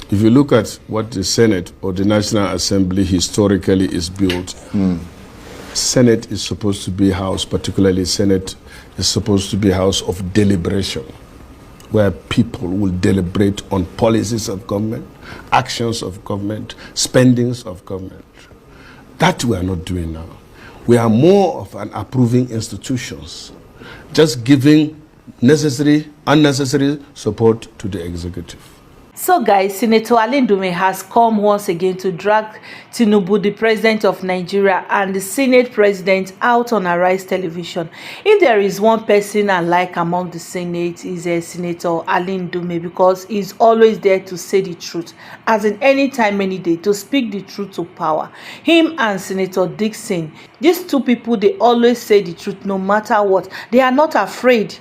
If you look at what the Senate or the National Assembly historically is built, Senate is supposed to be a house, particularly Senate is supposed to be a house of deliberation, where people will deliberate on policies of government, actions of government, spendings of government. That we are not doing now. We are more of an approving institutions, just giving necessary, unnecessary support to the executive. So guys, Senator Alindume has come once again to drag Tinubu, the president of Nigeria, and the Senate president out on Arise television. If there is one person I like among the Senate, is Senator Alindume, because he's always there to say the truth, as in any time, any day, to speak the truth to power. Him and Senator Dixon, these two people, they always say the truth no matter what. They are not afraid.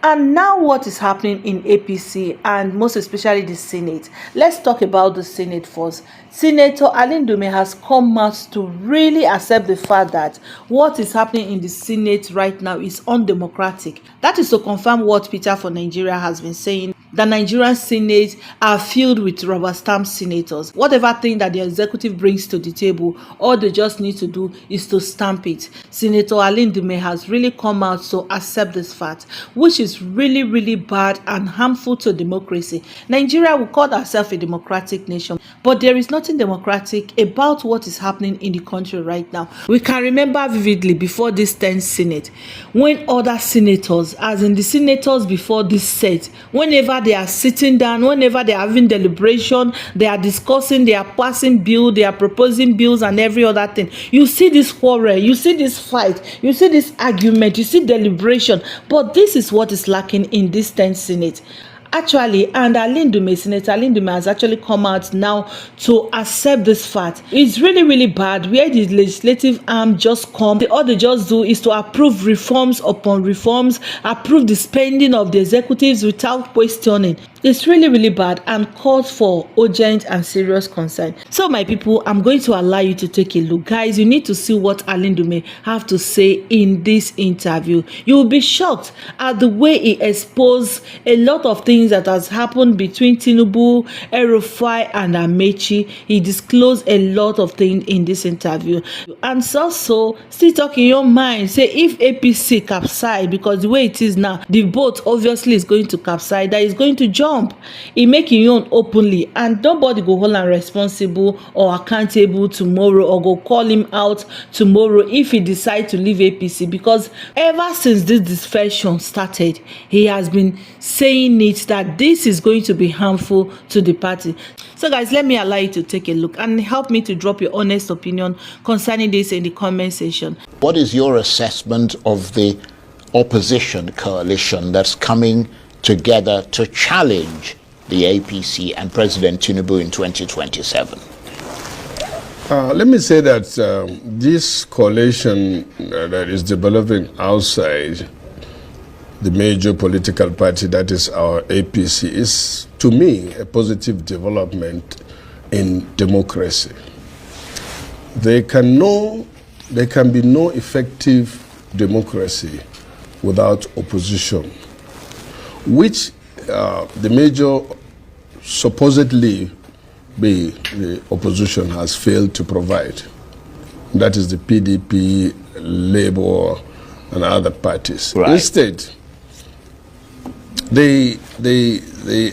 And now what is happening in APC and most especially the Senate? Let's talk about the Senate first. Senator Alindume has come out to really accept the fact that what is happening in the Senate right now is undemocratic. That is to confirm what Peter for Nigeria has been saying. The Nigerian Senate are filled with rubber stamp senators. Whatever thing that the executive brings to the table, all they just need to do is to stamp it. Senator Alindume has really come out to accept this fact, which is really, really bad and harmful to democracy. Nigeria will call herself a democratic nation, but there is nothing democratic about what is happening in the country right now. We can remember vividly before this 10th Senate, when other senators, as in the senators before this set, whenever they are sitting down, whenever they are having deliberation, they are discussing, they are passing bills, they are proposing bills and every other thing, you see this quarrel, you see this fight, you see this argument, you see deliberation. But this is what is lacking in this 10th Senate. Actually, and Senator Alindume has actually come out now to accept this fact. It's really, really bad where the legislative arm just come. All they just do is to approve reforms upon reforms, approve the spending of the executives without questioning. It's really, really bad and calls for urgent and serious concern. So my people, I'm going to allow you to take a look. Guys, you need to see what Alindume have to say in this interview. You will be shocked at the way he exposed a lot of things that has happened between Tinubu, El-Rufai and Amechi. He disclosed a lot of things in this interview. And so still talk in your mind, say if APC capsize, because the way it is now, the boat obviously is going to capsize, that is going to jump. He make him own openly, and nobody go hold him responsible or accountable tomorrow, or go call him out tomorrow if he decide to leave APC, because ever since this discussion started, he has been saying it that this is going to be harmful to the party. So guys, let me allow you to take a look and help me to drop your honest opinion concerning this in the comment section. What is your assessment of the opposition coalition that's coming together to challenge the APC and President Tinubu in 2027? Let me say that this coalition that is developing outside the major political party, that is our APC, is, to me, a positive development in democracy. There can be no effective democracy without opposition, which the major supposedly the opposition has failed to provide. That is the PDP, Labour, and other parties. Right. Instead, they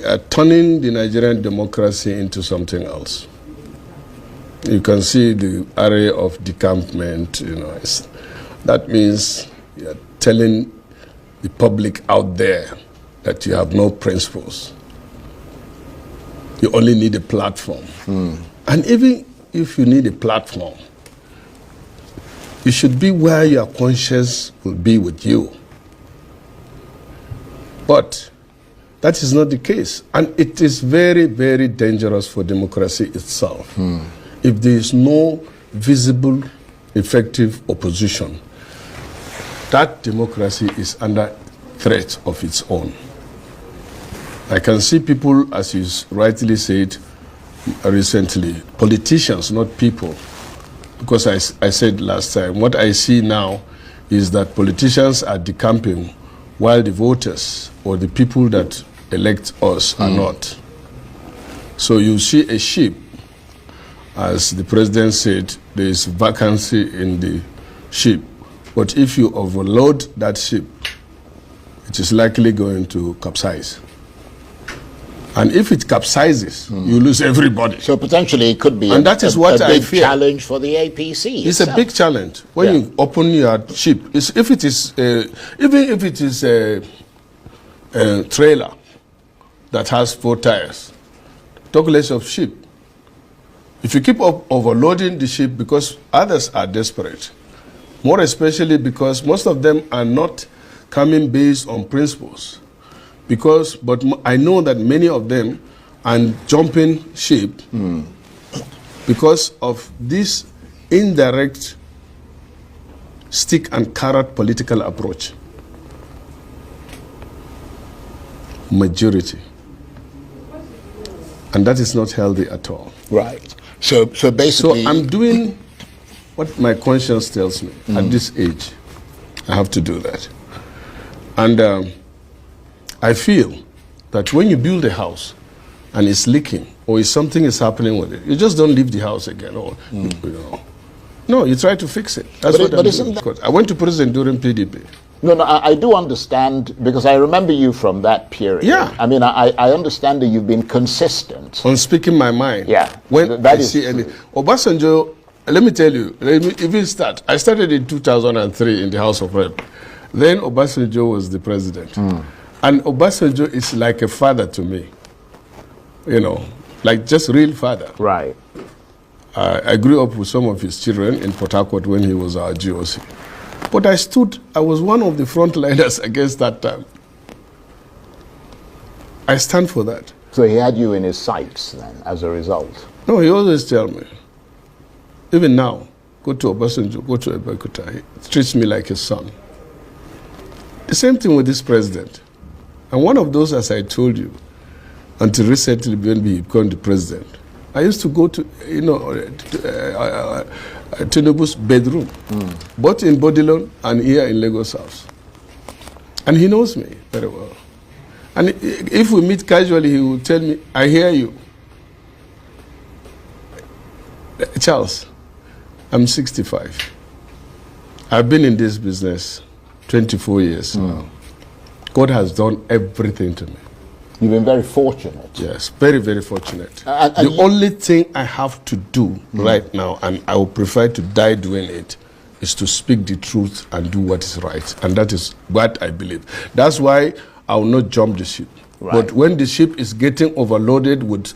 are turning the Nigerian democracy into something else. You can see the array of decampment. That means you are telling the public out there that you have no principles. You only need a platform. And even if you need a platform, you should be where your conscience will be with you. But that is not the case. And it is very, very dangerous for democracy itself. If there is no visible, effective opposition, that democracy is under threat of its own. I can see people, as you rightly said recently, politicians, not people. Because I said last time, what I see now is that politicians are decamping while the voters or the people that elect us are not. So you see a ship, as the president said, there is vacancy in the ship. But if you overload that ship, it is likely going to capsize. And if it capsizes, you lose everybody. So potentially it could be and that is what a I big fear. challenge for the APC. It's a big challenge. When you open your ship, if it is, even if it is a trailer that has 4 tires, talk less of ship. If you keep overloading the ship, because others are desperate, more especially because most of them are not coming based on principles. But I know that many of them are jumping ship because of this indirect stick and carrot political approach. Majority. And that is not healthy at all. Right. So basically... So I'm doing what my conscience tells me. At this age, I have to do that. And I feel that when you build a house and it's leaking or if something is happening with it, you just don't leave the house again. Or, you know. No, you try to fix it. That's what I'm doing. I went to prison during PDP. No, I do understand, because I remember you from that period. Yeah. I mean, I understand that you've been consistent. On speaking my mind. Yeah. When I see any... Obasanjo, let me tell you, let me even start. I started in 2003 in the House of Rep. Then Obasanjo was the president. And Obasanjo is like a father to me. You know, like just real father. Right. I grew up with some of his children in Port Harcourt when he was our GOC. But I was one of the frontliners against that time. I stand for that. So he had you in his sights then, as a result? No, he always tell me, even now, go to Obasanjo, go to Ebekuta, he treats me like his son. The same thing with this president. And one of those, as I told you, until recently when he became the president, I used to go to, Tinubu's bedroom, both in Bodilon and here in Lagos House. And he knows me very well. And if we meet casually, he will tell me, I hear you. Charles, I'm 65. I've been in this business 24 years now. God has done everything to me. You've been very fortunate. Yes, very, very fortunate. The only thing I have to do right now, and I would prefer to die doing it, is to speak the truth and do what is right. And that is what I believe. That's why I will not jump the ship. Right. But when the ship is getting overloaded with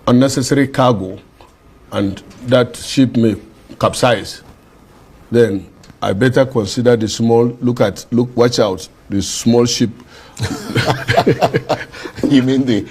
unnecessary cargo, and that ship may capsize, then I better consider the small, watch out, the small ship. You mean the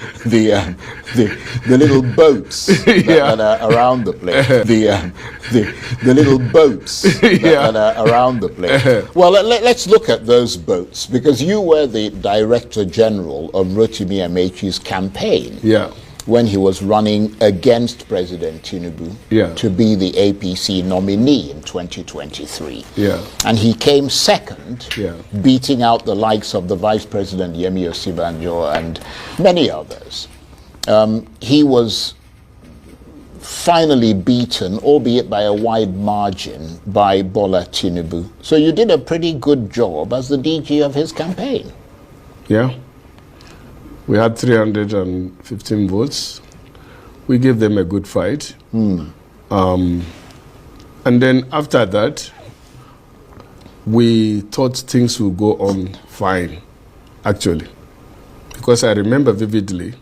little boats that are around the place? The little boats that are around the place. Well, let's look at those boats, because you were the Director General of Rotimi Amaechi's campaign. Yeah. When he was running against President Tinubu to be the APC nominee in 2023. Yeah. And he came second, beating out the likes of the Vice President Yemi Osibanjo and many others. He was finally beaten, albeit by a wide margin, by Bola Tinubu. So you did a pretty good job as the DG of his campaign. Yeah. We had 315 votes. We gave them a good fight. And then after that, we thought things would go on fine, actually. Because I remember vividly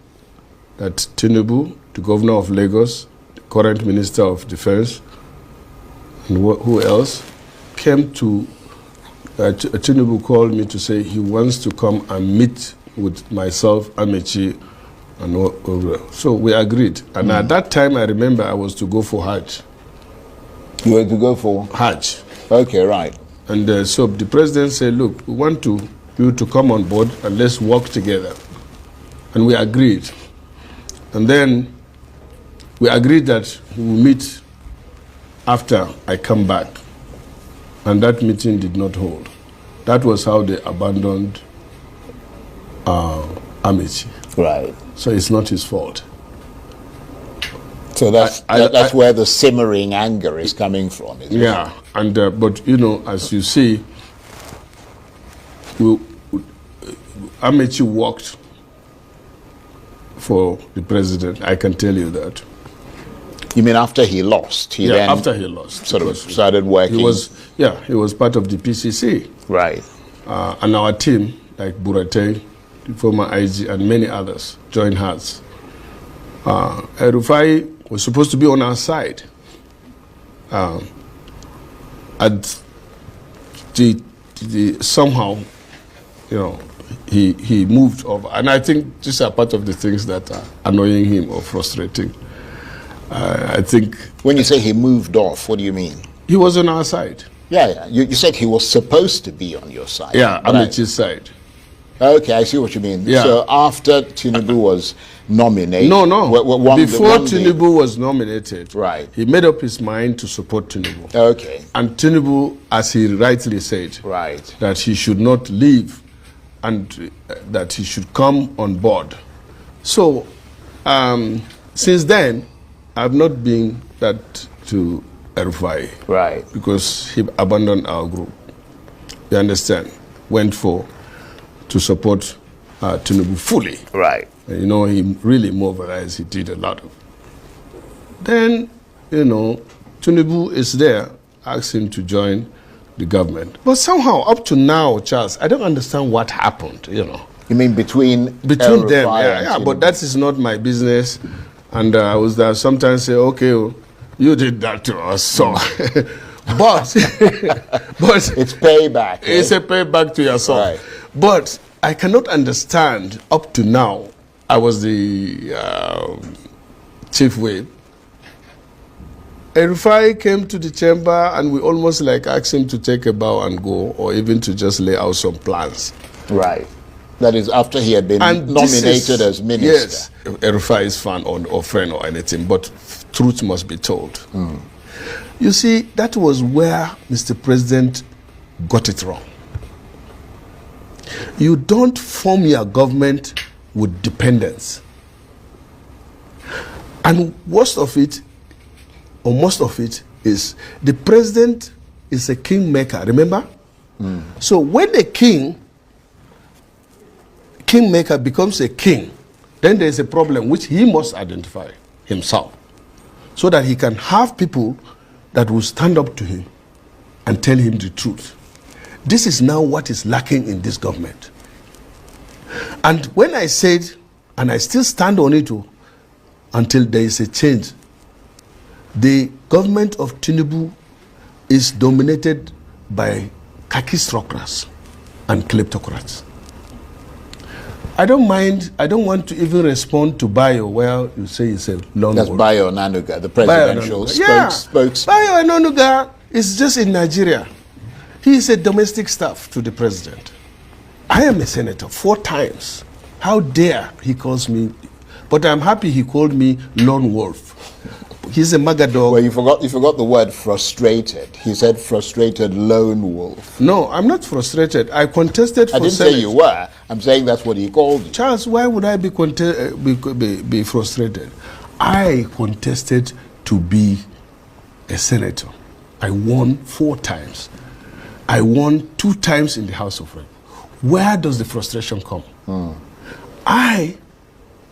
that Tinubu, the governor of Lagos, the current Minister of Defense, and who else, came to, Tinubu called me to say he wants to come and meet with myself, Amaechi, and so we agreed. And at that time, I remember I was to go for Hajj. You were to go for? Hajj. Okay, right. And so the president said, look, we want you to come on board and let's work together. And we agreed. And then we agreed that we will meet after I come back. And that meeting did not hold. That was how they abandoned Amaechi. Right. So it's not his fault. So that's where the simmering anger is coming from, isn't it? Yeah, and but you know, as you see, Amechi worked for the president. I can tell you that. You mean after he lost? After he lost, sort of started working. He was part of the PCC. Right. And our team, like Burate, the former IG, and many others, joined hands. Rufai was supposed to be on our side. And somehow, you know, he moved over. And I think these are part of the things that are annoying him or frustrating. I think... When you say he moved off, what do you mean? He was on our side. Yeah. You said he was supposed to be on your side. Yeah, Amechi's side. Okay, I see what you mean. Yeah. So after Tinubu was nominated... No. Before Tinubu was nominated, right, he made up his mind to support Tinubu. Okay. And Tinubu, as he rightly said, right, that he should not leave and that he should come on board. So, since then, I've not been that to Rufai. Right. Because he abandoned our group. You understand? Went to support Tinubu fully. Right. And, you know, he really mobilized. He did a lot of. Then, you know, Tinubu is there, asked him to join the government. But somehow, up to now, Charles, I don't understand what happened, you know. You mean between them? Yeah, but that is not my business. And I was there sometimes say, okay, you did that to us, so. but it's payback. It's a payback to yourself. Right. But I cannot understand up to now. I was the chief whip. Rufai came to the chamber and we almost like asked him to take a bow and go, or even to just lay out some plans. Right. That is after he had been nominated as minister. Yes, Rufai is fan or friend or anything, but truth must be told. Mm. You see, that was where Mr. President got it wrong. You don't form your government with dependence. And most of it is the president is a kingmaker, remember? Mm. So when the kingmaker becomes a king, then there is a problem which he must identify himself so that he can have people that will stand up to him and tell him the truth. This is now what is lacking in this government. And when I said, and I still stand on it until there is a change, the government of Tinubu is dominated by kakistocrats and kleptocrats. I don't want to even respond to Bayo, where you say it's a lone wolf. That's Bayo Onanuga, the presidential spokesman. Bayo Onanuga is just in Nigeria. He is a domestic staff to the president. I am a senator 4 times. How dare he calls me, but I'm happy he called me lone wolf. He's a magadog. Well, you forgot the word frustrated. He said frustrated lone wolf. No, I'm not frustrated. I contested for Senate. I didn't say you were. I'm saying that's what he called you. Charles, why would I be frustrated? I contested to be a senator. I won 4 times. I won 2 times in the House of Reps. Where does the frustration come? I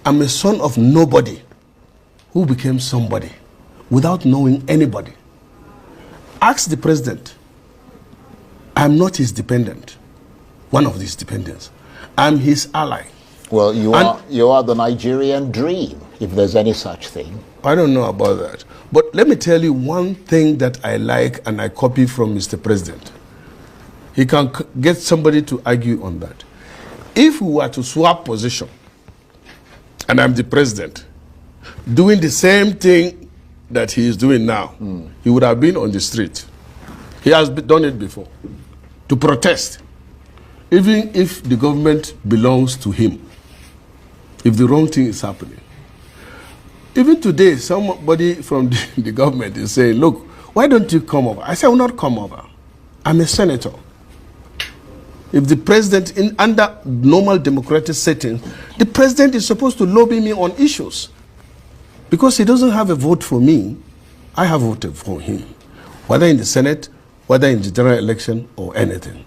am a son of nobody who became somebody without knowing anybody. Ask the president. I'm not his dependent, one of his dependents. I'm his ally. Well, you are the Nigerian dream, if there's any such thing. I don't know about that. But let me tell you one thing that I like and I copy from Mr. President. He can get somebody to argue on that. If we were to swap position, and I'm the president, doing the same thing that he is doing now, he would have been on the street. He has done it before, to protest. Even if the government belongs to him, if the wrong thing is happening. Even today, somebody from the government is saying, look, why don't you come over? I say, I will not come over. I'm a senator. If the president, under normal democratic setting, the president is supposed to lobby me on issues. Because he doesn't have a vote for me, I have voted for him, whether in the Senate, whether in the general election or anything.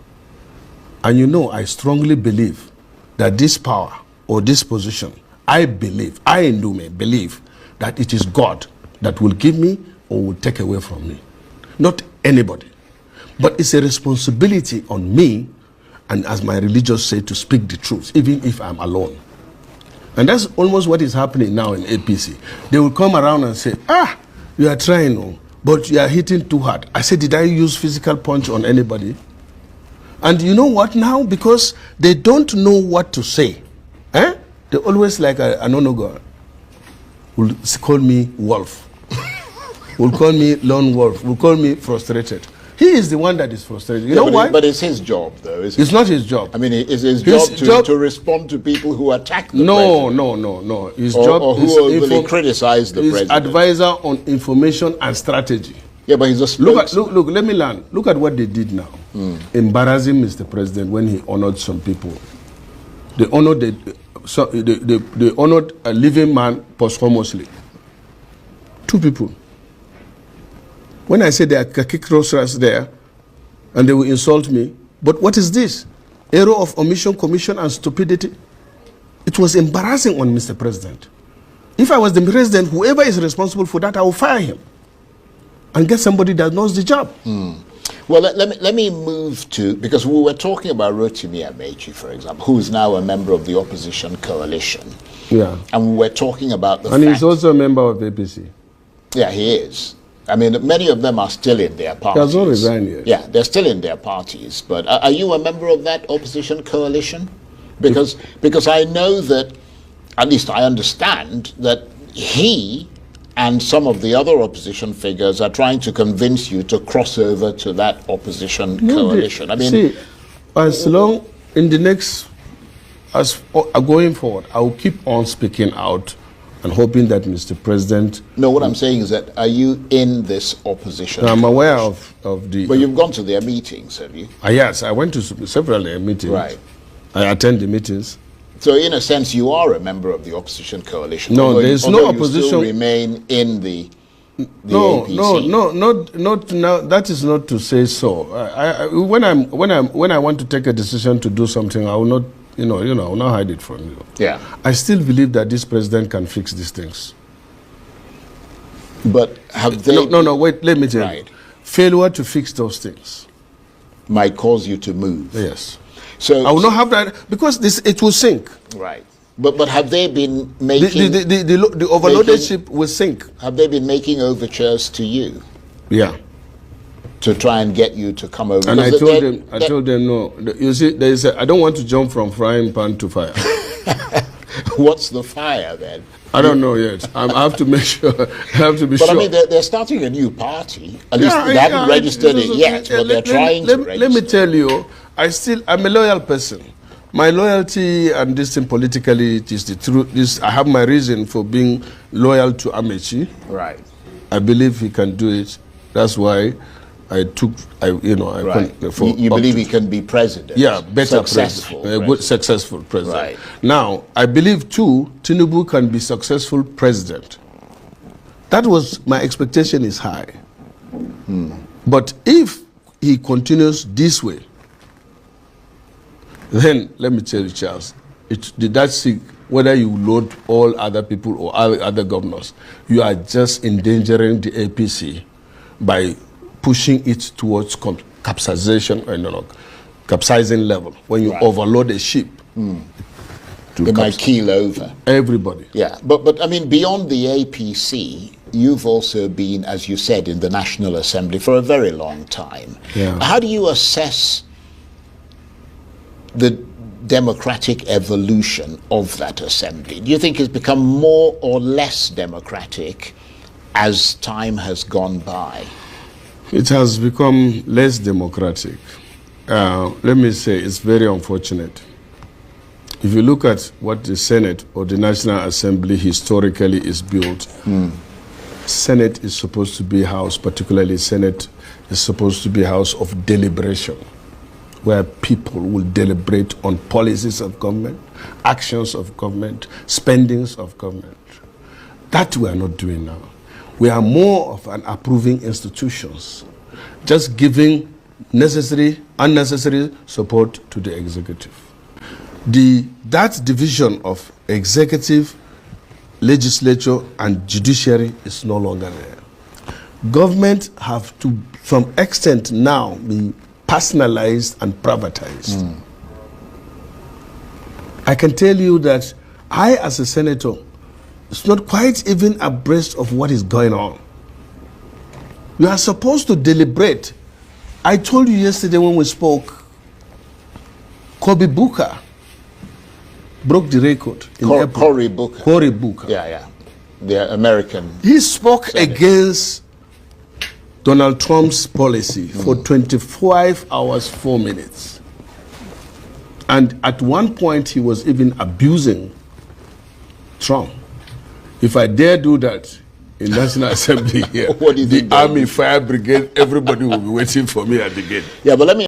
And you know, I strongly believe that this power or this position, I believe that it is God that will give me or will take away from me, not anybody. But it's a responsibility on me, and as my religious say, to speak the truth, even if I'm alone. And that's almost what is happening now in APC. They will come around and say, you are trying, but you are hitting too hard. I said, did I use physical punch on anybody? And you know what now? Because they don't know what to say. They always like an onogo will call me wolf, will call me lone wolf, will call me frustrated. He is the one that is frustrated. You know why? But it's his job, though, isn't it? It's not his job. I mean, it's his job to respond to people who attack the president. No. His job or who overly criticize the president. Advisor on information and strategy. Yeah, but he's a spokesman. Look, let me learn. Look at what they did now. Embarrassing Mr. President when he honored some people. They honored they honored a living man posthumously. 2 people. When I say there are kick-roasters there, and they will insult me, but what is this? Error of omission, commission, and stupidity? It was embarrassing on Mr. President. If I was the president, whoever is responsible for that, I will fire him and get somebody that knows the job. Well, let me move to, because we were talking about Rotimi Amechi, for example, who is now a member of the opposition coalition. Yeah. And we were talking about the fact... And he's also a member of the APC. Yeah, he is. I mean, many of them are still in their parties. He has not resigned yet. Yeah, they're still in their parties. But are you a member of that opposition coalition? Because I know that, at least I understand, that he and some of the other opposition figures are trying to convince you to cross over to that opposition coalition. I mean, see, as long in the next, going forward, I will keep on speaking out and hoping that Mr. President... No, what I'm saying is that, are you in this opposition? No, I'm aware of the... But you've gone to their meetings, have you? Yes, I went to several meetings. Right. I attend the meetings. So in a sense, you are a member of the opposition coalition. No, there's no opposition. You still remain in the APC. Not now. That is not to say so. When I want to take a decision to do something, I will not, I will not hide it from you. Yeah. I still believe that this president can fix these things. But have they? No. Wait. Let me tell you. Failure to fix those things might cause you to move. Yes. So I will not have that because it will sink. Right. But have they been making the overloaded ship will sink? Have they been making overtures to you? Yeah. To try and get you to come over. And I told them no. You see, I don't want to jump from frying pan to fire. What's the fire then? I don't know yet. I have to make sure. I have to be sure. But I mean, they're starting a new party. At least they haven't registered it yet, but they're trying to register. Let me tell you, I'm a loyal person. My loyalty and this thing politically, it is the truth. I have my reason for being loyal to Amechi. Right. I believe he can do it. That's why I took, right. You believe he can be president? Yeah, better successful president. A good, successful president. Right. Now, I believe too, Tinubu can be successful president. That was, my expectation is high. But if he continues this way, then let me tell you, Charles, whether you load all other people or other governors, you are just endangering the APC by pushing it towards capsizing level. When you overload a ship, it might keel over. Everybody. Yeah, but I mean, beyond the APC, you've also been, as you said, in the National Assembly for a very long time. Yeah. How do you assess the democratic evolution of that assembly? Do you think it's become more or less democratic as time has gone by? It has become less democratic. Let me say it's very unfortunate. If you look at what the Senate or the National Assembly historically is built, Senate is supposed to be a house, particularly Senate is supposed to be a house of deliberation, where people will deliberate on policies of government, actions of government, spendings of government. That we are not doing now. We are more of an approving institutions, just giving necessary, unnecessary support to the executive. That division of executive, legislature, and judiciary is no longer there. Government have to some extent now be personalized and privatized. I can tell you that I, as a senator, is not quite even abreast of what is going on. You are supposed to deliberate. I told you yesterday when we spoke, Kobe Booker broke the record in April. Cory Booker. Cory Booker. Yeah. The American. He spoke Senate. against Donald Trump's policy for 25 hours, 4 minutes. And at one point, he was even abusing Trump. If I dare do that in National Assembly here, the Army, Fire Brigade, everybody will be waiting for me at the gate. Yeah, but let me